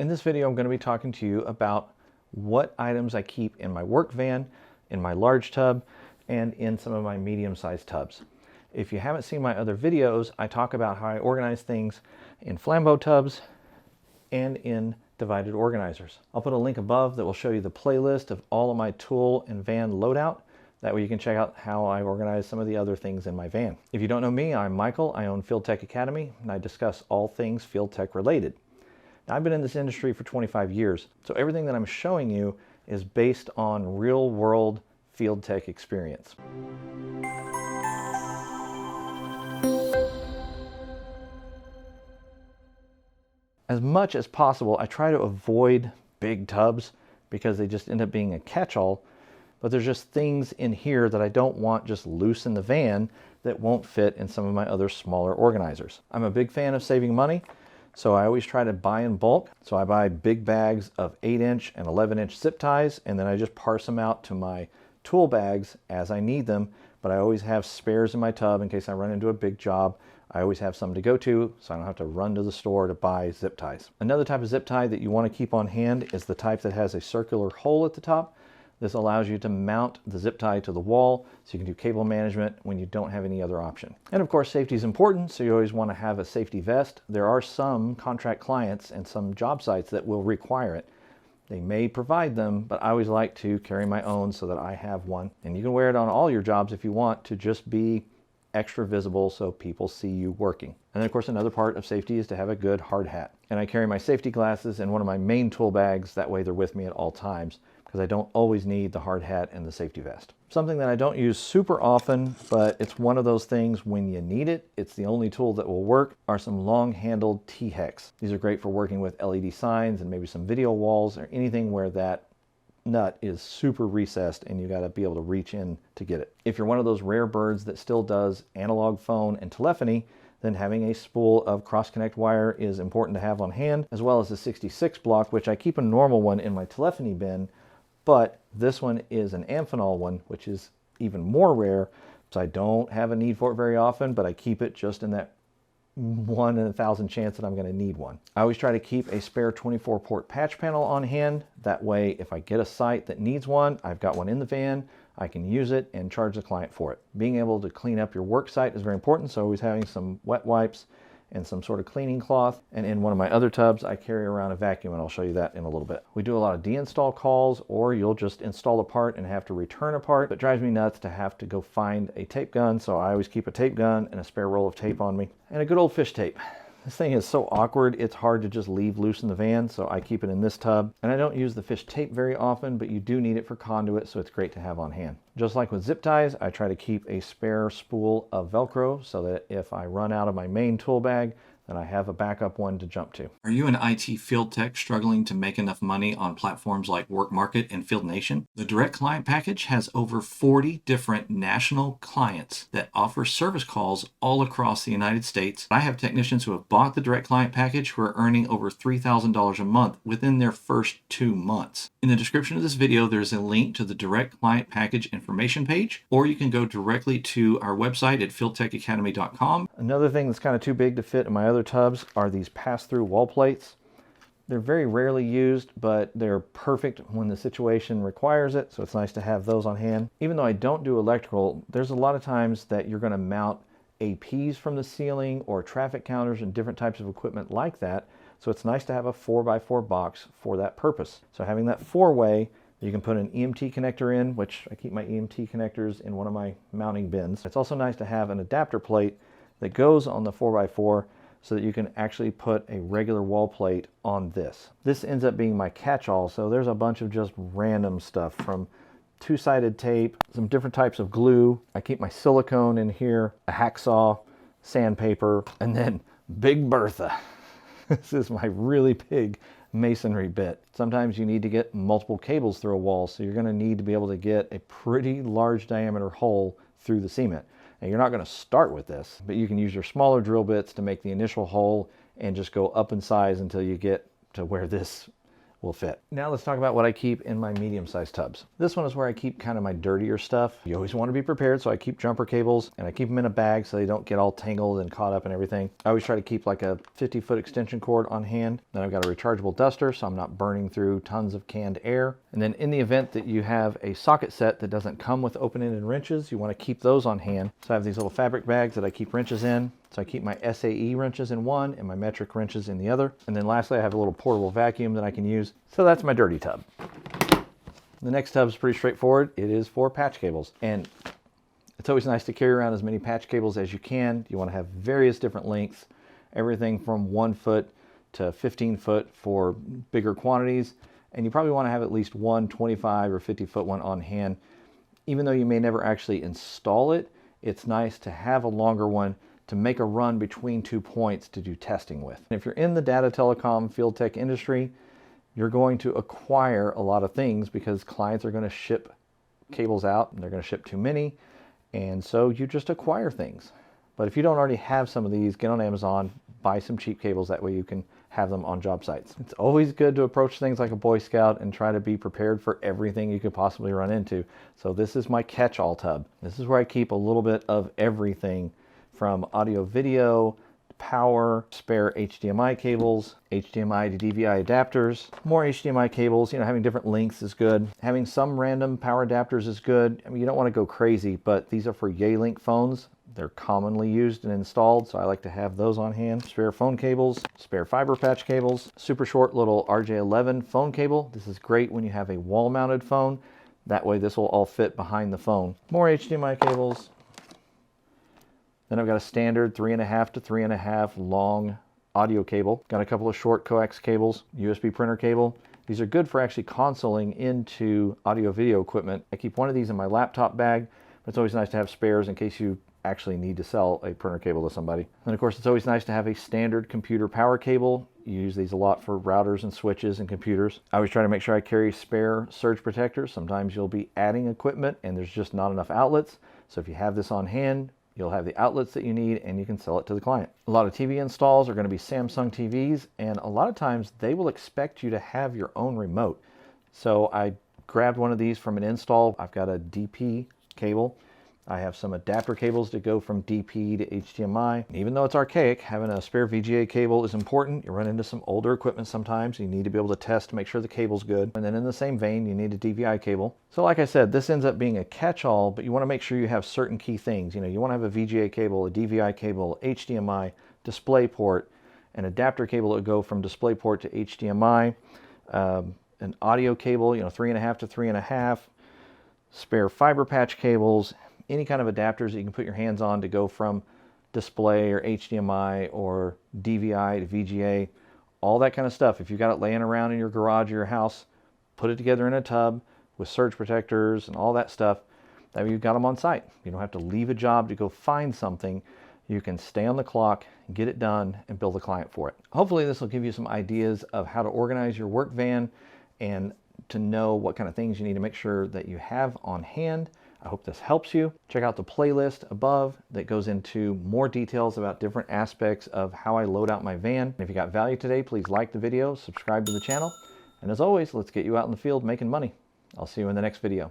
In this video, I'm going to be talking to you about what items I keep in my work van, in my large tub, and in some of my medium-sized tubs. If you haven't seen my other videos, I talk about how I organize things in Flambeau tubs and in divided organizers. I'll put a link above that will show you the playlist of all of my tool and van loadout. That way you can check out how I organize some of the other things in my van. If you don't know me, I'm Michael. I own Field Tech Academy, and I discuss all things field tech related. Now, I've been in this industry for 25 years, so everything that I'm showing you is based on real-world field tech experience. As much as possible, I try to avoid big tubs because they just end up being a catch-all, but there's just things in here that I don't want just loose in the van that won't fit in some of my other smaller organizers. I'm a big fan of saving money, so I always try to buy in bulk. So I buy big bags of 8-inch and 11-inch zip ties, and then I just parse them out to my tool bags as I need them, but I always have spares in my tub in case I run into a big job. I always have some to go to, so I don't have to run to the store to buy zip ties. Another type of zip tie that you want to keep on hand is the type that has a circular hole at the top. This allows you to mount the zip tie to the wall so you can do cable management when you don't have any other option. And of course, safety is important, so you always want to have a safety vest. There are some contract clients and some job sites that will require it. They may provide them, but I always like to carry my own so that I have one. And you can wear it on all your jobs if you want to just be extra visible so people see you working. And then of course another part of safety is to have a good hard hat. And I carry my safety glasses in one of my main tool bags, that way they're with me at all times, because I don't always need the hard hat and the safety vest. Something that I don't use super often, but it's one of those things when you need it, it's the only tool that will work, are some long-handled T-Hex. These are great for working with LED signs and maybe some video walls or anything where that nut is super recessed and you got to be able to reach in to get it. If you're one of those rare birds that still does analog phone and telephony, then having a spool of cross-connect wire is important to have on hand, as well as the 66 block, which I keep a normal one in my telephony bin, but this one is an Amphenol one, which is even more rare, so I don't have a need for it very often, but I keep it just in that 1 in 1,000 chance that I'm going to need one. I always try to keep a spare 24-port patch panel on hand. That way, if I get a site that needs one, I've got one in the van, I can use it and charge the client for it. Being able to clean up your work site is very important, so always having some wet wipes and some sort of cleaning cloth. And in one of my other tubs, I carry around a vacuum, and I'll show you that in a little bit. We do a lot of deinstall calls, or you'll just install a part and have to return a part. It drives me nuts to have to go find a tape gun, so I always keep a tape gun and a spare roll of tape on me. And a good old fish tape. This thing is so awkward, it's hard to just leave loose in the van, so I keep it in this tub. And I don't use the fish tape very often, but you do need it for conduit, so it's great to have on hand. Just like with zip ties, I try to keep a spare spool of Velcro so that if I run out of my main tool bag, then I have a backup one to jump to. Are you an IT field tech struggling to make enough money on platforms like WorkMarket and Field Nation? The Direct Client Package has over 40 different national clients that offer service calls all across the United States. I have technicians who have bought the Direct Client Package who are earning over $3,000 a month within their first 2 months. In the description of this video, there's a link to the Direct Client Package information page, or you can go directly to our website at fieldtechacademy.com. Another thing that's kind of too big to fit in my other tubs are these pass-through wall plates. They're very rarely used, but they're perfect when the situation requires it, so it's nice to have those on hand. Even though I don't do electrical, there's a lot of times that you're going to mount APs from the ceiling or traffic counters and different types of equipment like that, so it's nice to have a 4x4 box for that purpose. So having that 4-way, you can put an EMT connector in, which I keep my EMT connectors in one of my mounting bins. It's also nice to have an adapter plate that goes on the 4x4 so that you can actually put a regular wall plate on this. This ends up being my catch-all, so there's a bunch of just random stuff from two-sided tape, some different types of glue. I keep my silicone in here, a hacksaw, sandpaper, and then Big Bertha. This is my really big masonry bit. Sometimes you need to get multiple cables through a wall, so you're going to need to be able to get a pretty large diameter hole through the cement. Now, you're not going to start with this, but you can use your smaller drill bits to make the initial hole and just go up in size until you get to where this will fit. Now let's talk about what I keep in my medium-sized tubs. This one is where I keep kind of my dirtier stuff. You always want to be prepared, so I keep jumper cables and I keep them in a bag so they don't get all tangled and caught up and everything. I always try to keep like a 50-foot extension cord on hand. Then I've got a rechargeable duster so I'm not burning through tons of canned air. And then in the event that you have a socket set that doesn't come with open-ended wrenches, you want to keep those on hand. So I have these little fabric bags that I keep wrenches in. So I keep my SAE wrenches in one and my metric wrenches in the other. And then lastly, I have a little portable vacuum that I can use. So that's my dirty tub. The next tub is pretty straightforward. It is for patch cables. And it's always nice to carry around as many patch cables as you can. You want to have various different lengths, everything from 1 foot to 15 foot for bigger quantities. And you probably want to have at least one 25 or 50-foot one on hand. Even though you may never actually install it, it's nice to have a longer one to make a run between 2 points to do testing with. And if you're in the data telecom field tech industry, you're going to acquire a lot of things because clients are going to ship cables out and they're going to ship too many. And so you just acquire things. But if you don't already have some of these, get on Amazon, buy some cheap cables. That way you can have them on job sites. It's always good to approach things like a Boy Scout and try to be prepared for everything you could possibly run into. So this is my catch-all tub. This is where I keep a little bit of everything from audio video, power, spare HDMI cables, HDMI to DVI adapters, more HDMI cables. You know, having different lengths is good. Having some random power adapters is good. I mean, you don't want to go crazy, but these are for Yealink phones. They're commonly used and installed, so I like to have those on hand. Spare phone cables, spare fiber patch cables, super short little RJ11 phone cable. This is great when you have a wall-mounted phone. That way this will all fit behind the phone. More HDMI cables. Then I've got a standard 3.5 to 3.5 long audio cable. Got a couple of short coax cables, USB printer cable. These are good for actually consoling into audio video equipment. I keep one of these in my laptop bag, but it's always nice to have spares in case you actually need to sell a printer cable to somebody. And of course, it's always nice to have a standard computer power cable. You use these a lot for routers and switches and computers. I always try to make sure I carry spare surge protectors. Sometimes you'll be adding equipment and there's just not enough outlets. So if you have this on hand, you'll have the outlets that you need and you can sell it to the client. A lot of TV installs are going to be Samsung TVs, and a lot of times they will expect you to have your own remote. So I grabbed one of these from an install. I've got a DP cable. I have some adapter cables to go from DP to HDMI. And even though it's archaic, having a spare VGA cable is important. You run into some older equipment sometimes. You need to be able to test to make sure the cable's good. And then in the same vein, you need a DVI cable. So like I said, this ends up being a catch-all, but you want to make sure you have certain key things. You know, you want to have a VGA cable, a DVI cable, HDMI, display port, an adapter cable that would go from display port to HDMI, an audio cable, you know, 3.5 to 3.5, spare fiber patch cables, any kind of adapters that you can put your hands on to go from display or HDMI or DVI to VGA, all that kind of stuff. If you've got it laying around in your garage or your house, put it together in a tub with surge protectors and all that stuff. That way you've got them on site. You don't have to leave a job to go find something. You can stay on the clock, get it done, and bill the client for it. Hopefully this will give you some ideas of how to organize your work van and to know what kind of things you need to make sure that you have on hand. I hope this helps you. Check out the playlist above that goes into more details about different aspects of how I load out my van. And if you got value today, please like the video, subscribe to the channel, and as always, let's get you out in the field making money. I'll see you in the next video.